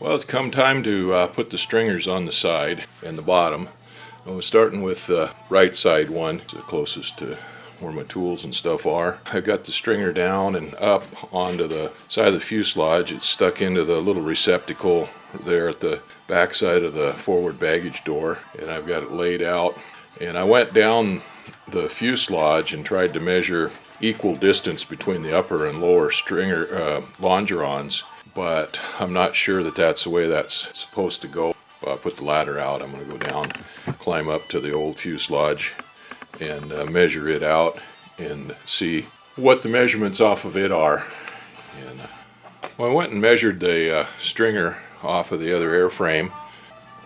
Well, it's come time to put the stringers on the side and the bottom. I was starting with the right side one, the closest to where my tools and stuff are. I've got the stringer down and up onto the side of the fuselage. It's stuck into the little receptacle there at the back side of the forward baggage door, and I've got it laid out. And I went down the fuselage and tried to measure equal distance between the upper and lower stringer longerons, but I'm not sure that that's the way that's supposed to go. I'll put the ladder out. I'm going to go down, climb up to the old fuselage and measure it out and see what the measurements off of it are. And well, I went and measured the stringer off of the other airframe,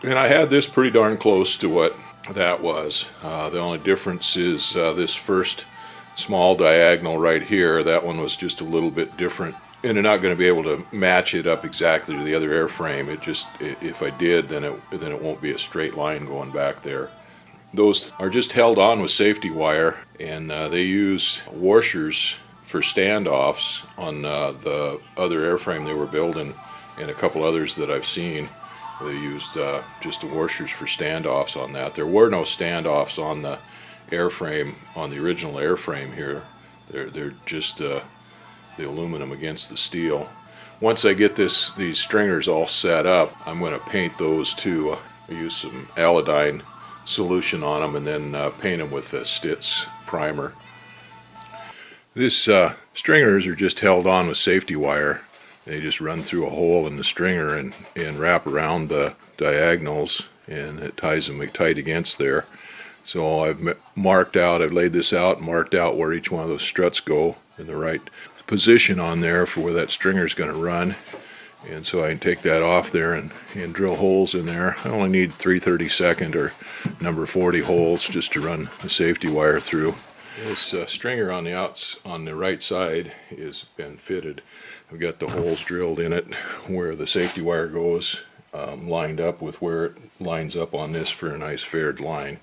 and I had this pretty darn close to what that was. The only difference is this first small diagonal right here. That one was just a little bit different, and they're not going to be able to match it up exactly to the other airframe. It just, if I did, then it won't be a straight line going back there. Those are just held on with safety wire, and they use washers for standoffs on the other airframe they were building, and a couple others that I've seen. They used just the washers for standoffs on that. There were no standoffs on the airframe, on the original airframe here. They're just the aluminum against the steel. Once I get these stringers all set up, I'm going to paint those too. I use some Allodyne solution on them and then paint them with the Stitz primer. These stringers are just held on with safety wire. They just run through a hole in the stringer and wrap around the diagonals, and it ties them tight against there. So I've laid this out and marked out where each one of those struts go in the right position on there for where that stringer is going to run. And so I can take that off there and drill holes in there. I only need 3/32 or number 40 holes just to run the safety wire through. This stringer on the right side has been fitted. I've got the holes drilled in it where the safety wire goes, lined up with where it lines up on this for a nice faired line.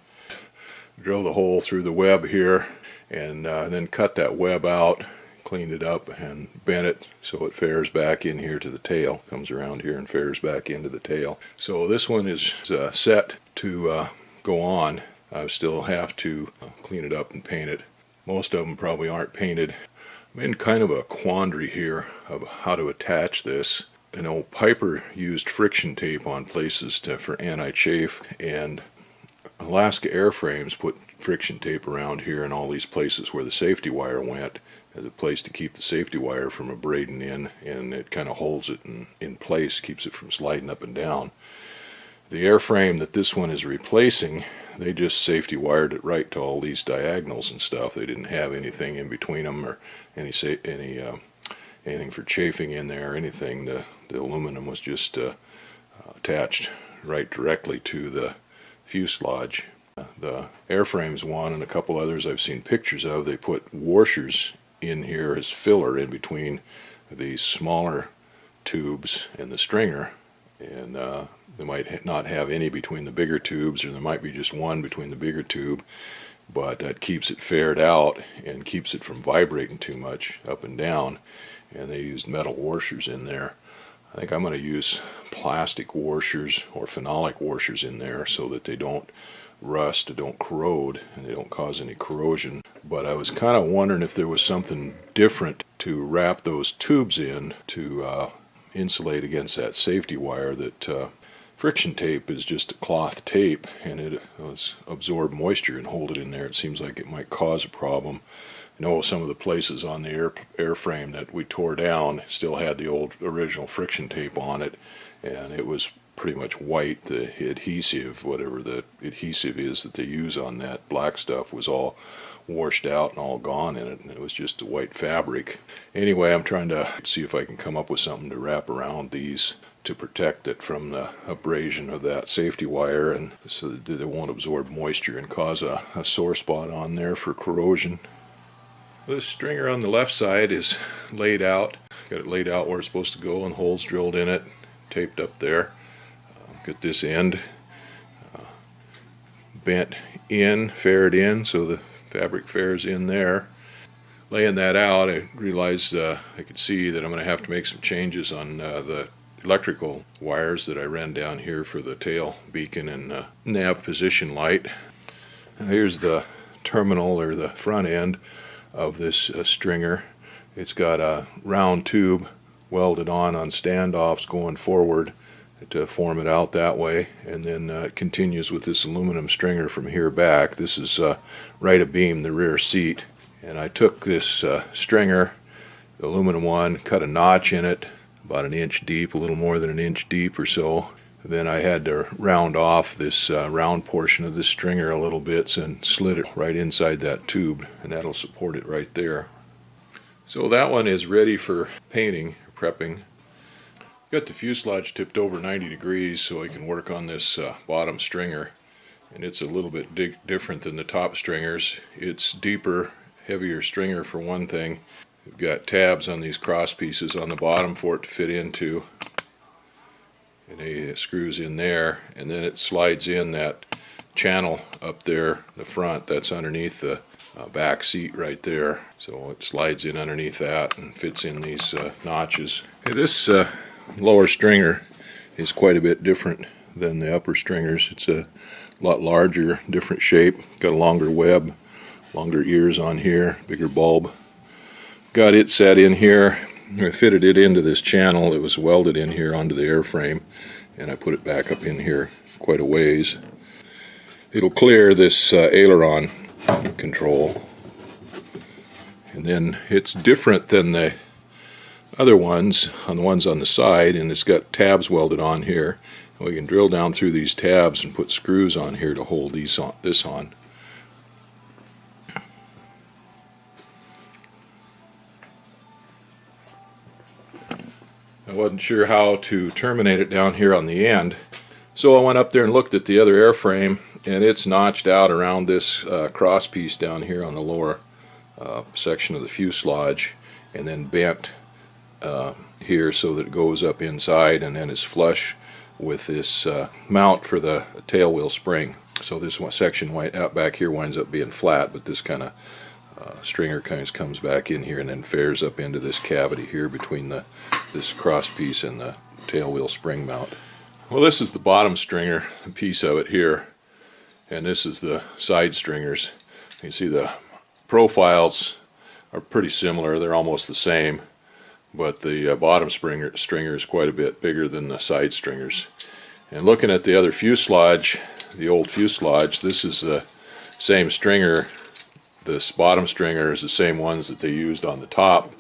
Drill the hole through the web here, and then cut that web out, cleaned it up and bent it so it fares back in here to the tail, comes around here and fares back into the tail. So this one is set to go on. I still have to clean it up and paint it. Most of them probably aren't painted. I'm in kind of a quandary here of how to attach this. An old Piper used friction tape on places for anti-chafe, and Alaska airframes put friction tape around here in all these places where the safety wire went as a place to keep the safety wire from abrading in, and it kind of holds it in place, keeps it from sliding up and down. The airframe that this one is replacing, they just safety wired it right to all these diagonals and stuff. They didn't have anything in between them or anything for chafing in there or anything. The aluminum was just attached right directly to the fuselage. The airframes one and a couple others I've seen pictures of, they put washers in here as filler in between these smaller tubes and the stringer, and they might not have any between the bigger tubes, or there might be just one between the bigger tube, but that keeps it faired out and keeps it from vibrating too much up and down, and they used metal washers in there. I think I'm going to use plastic washers or phenolic washers in there so that they don't rust, they don't corrode, and they don't cause any corrosion. But I was kind of wondering if there was something different to wrap those tubes in to insulate against that safety wire. That friction tape is just a cloth tape, and it absorb moisture and hold it in there. It seems like it might cause a problem. I know some of the places on the airframe that we tore down still had the old original friction tape on it, and it was pretty much white. The adhesive, whatever the adhesive is that they use on that black stuff, was all washed out and all gone in it, and it was just a white fabric. Anyway, I'm trying to see if I can come up with something to wrap around these to protect it from the abrasion of that safety wire, and so that it won't absorb moisture and cause a sore spot on there for corrosion. This stringer on the left side is laid out. Got it laid out where it's supposed to go, and holes drilled in it, taped up there. Got this end bent in, faired in, so the fabric fares in there. Laying that out, I realized I could see that I'm going to have to make some changes on the electrical wires that I ran down here for the tail beacon and nav position light. Now here's the terminal, or the front end of this stringer. It's got a round tube welded on standoffs going forward to form it out that way, and then it continues with this aluminum stringer from here back. This is right abeam the rear seat, and I took this stringer, the aluminum one, cut a notch in it about an inch deep, a little more than an inch deep or so. Then I had to round off this round portion of this stringer a little bit and slid it right inside that tube, and that'll support it right there. So that one is ready for painting, prepping. Got the fuselage tipped over 90 degrees so I can work on this bottom stringer, and it's a little bit different than the top stringers. It's deeper, heavier stringer for one thing. We've got tabs on these cross pieces on the bottom for it to fit into, and it screws in there, and then it slides in that channel up there, the front, that's underneath the back seat right there. So it slides in underneath that and fits in these notches. Hey, this lower stringer is quite a bit different than the upper stringers. It's a lot larger, different shape, got a longer web, longer ears on here, bigger bulb. Got it set in here. I fitted it into this channel. It was welded in here onto the airframe, and I put it back up in here quite a ways. It'll clear this aileron control, and then it's different than the other ones, on the side, and it's got tabs welded on here. And we can drill down through these tabs and put screws on here to hold this on. I wasn't sure how to terminate it down here on the end, so I went up there and looked at the other airframe, and it's notched out around this cross piece down here on the lower section of the fuselage, and then bent here so that it goes up inside and then is flush with this mount for the tail wheel spring. So this one section out back here winds up being flat, but this kind of stringer kind of comes back in here and then fares up into this cavity here between this cross piece and the tail wheel spring mount. Well, this is the bottom stringer, a piece of it here, and this is the side stringers. You see the profiles are pretty similar, they're almost the same, but the bottom stringer is quite a bit bigger than the side stringers. And looking at the other fuselage, the old fuselage, this is the same stringer. This bottom stringer is the same ones that they used on the top.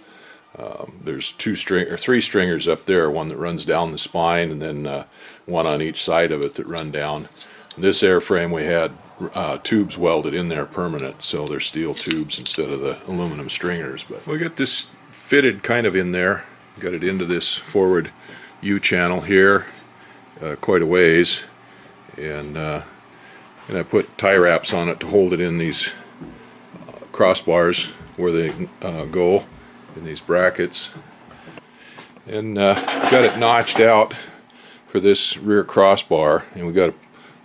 There's three stringers up there, one that runs down the spine and then one on each side of it that run down. This airframe we had tubes welded in there permanent, so they're steel tubes instead of the aluminum stringers. But we got this fitted kind of in there, got it into this forward U channel here quite a ways, and I put tie wraps on it to hold it in these crossbars where they go in these brackets, and got it notched out for this rear crossbar, and we got to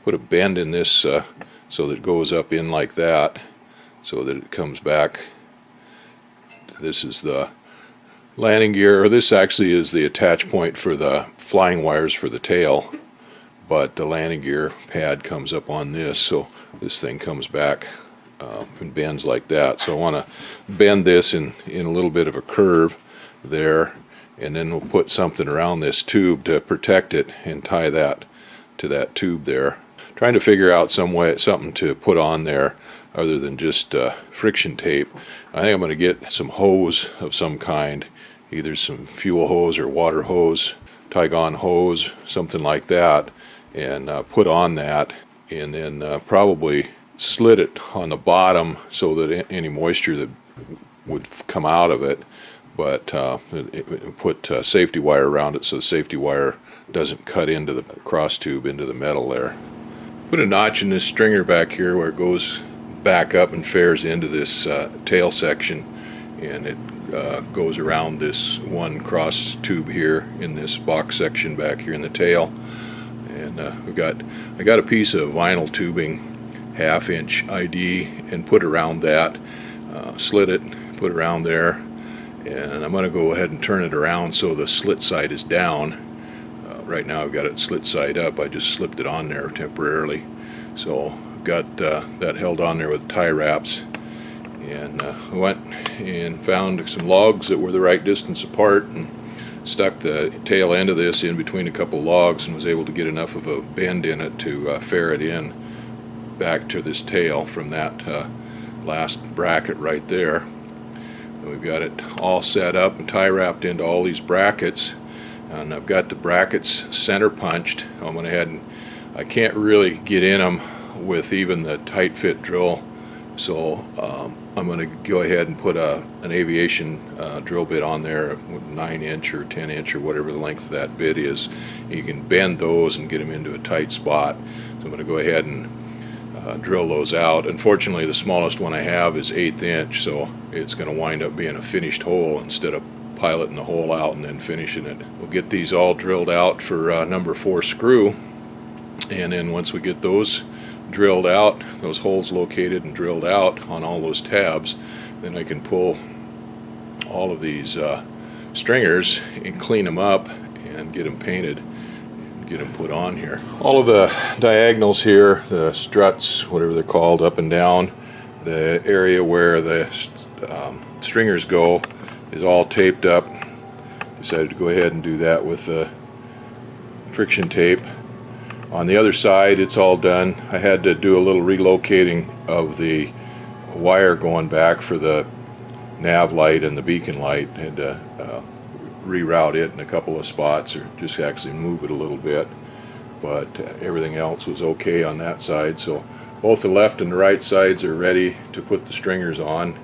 put a bend in this so that it goes up in like that so that it comes back. This is the landing gear, or this actually is the attach point for the flying wires for the tail, but the landing gear pad comes up on this, so this thing comes back and bends like that. So I want to bend this in a little bit of a curve there, and then we'll put something around this tube to protect it and tie that to that tube there. Trying to figure out something to put on there other than just friction tape. I think I'm going to get some hose of some kind, either some fuel hose or water hose, Tygon hose, something like that, and put on that, and then probably slit it on the bottom so that any moisture that would come out of it, but put safety wire around it so the safety wire doesn't cut into the cross tube into the metal there. Put a notch in this stringer back here where it goes back up and fares into this tail section, and it goes around this one cross tube here in this box section back here in the tail. And I got a piece of vinyl tubing, 1/2 inch ID, and put around that, slit it, put around there, and I'm going to go ahead and turn it around so the slit side is down right now I've got it slit side up. I just slipped it on there temporarily. So I've got that held on there with tie wraps. And I went and found some logs that were the right distance apart and stuck the tail end of this in between a couple logs and was able to get enough of a bend in it to ferret in back to this tail from that last bracket right there. And we've got it all set up and tie wrapped into all these brackets, and I've got the brackets center punched. I went ahead and I can't really get in them with even the tight fit drill, so I'm going to go ahead and put an aviation drill bit on there, 9-inch or 10-inch or whatever the length of that bit is. You can bend those and get them into a tight spot. So I'm going to go ahead and drill those out. Unfortunately, the smallest one I have is 1/8 inch, so it's going to wind up being a finished hole instead of piloting the hole out and then finishing it. We'll get these all drilled out for number 4 screw, and then once we get those drilled out, those holes located and drilled out on all those tabs, then I can pull all of these stringers and clean them up and get them painted and get them put on here. All of the diagonals here, the struts, whatever they're called, up and down, the area where the stringers go is all taped up. Decided to go ahead and do that with the friction tape. On the other side, it's all done. I had to do a little relocating of the wire going back for the nav light and the beacon light. I had to reroute it in a couple of spots, or just actually move it a little bit. But everything else was okay on that side. So both the left and the right sides are ready to put the stringers on.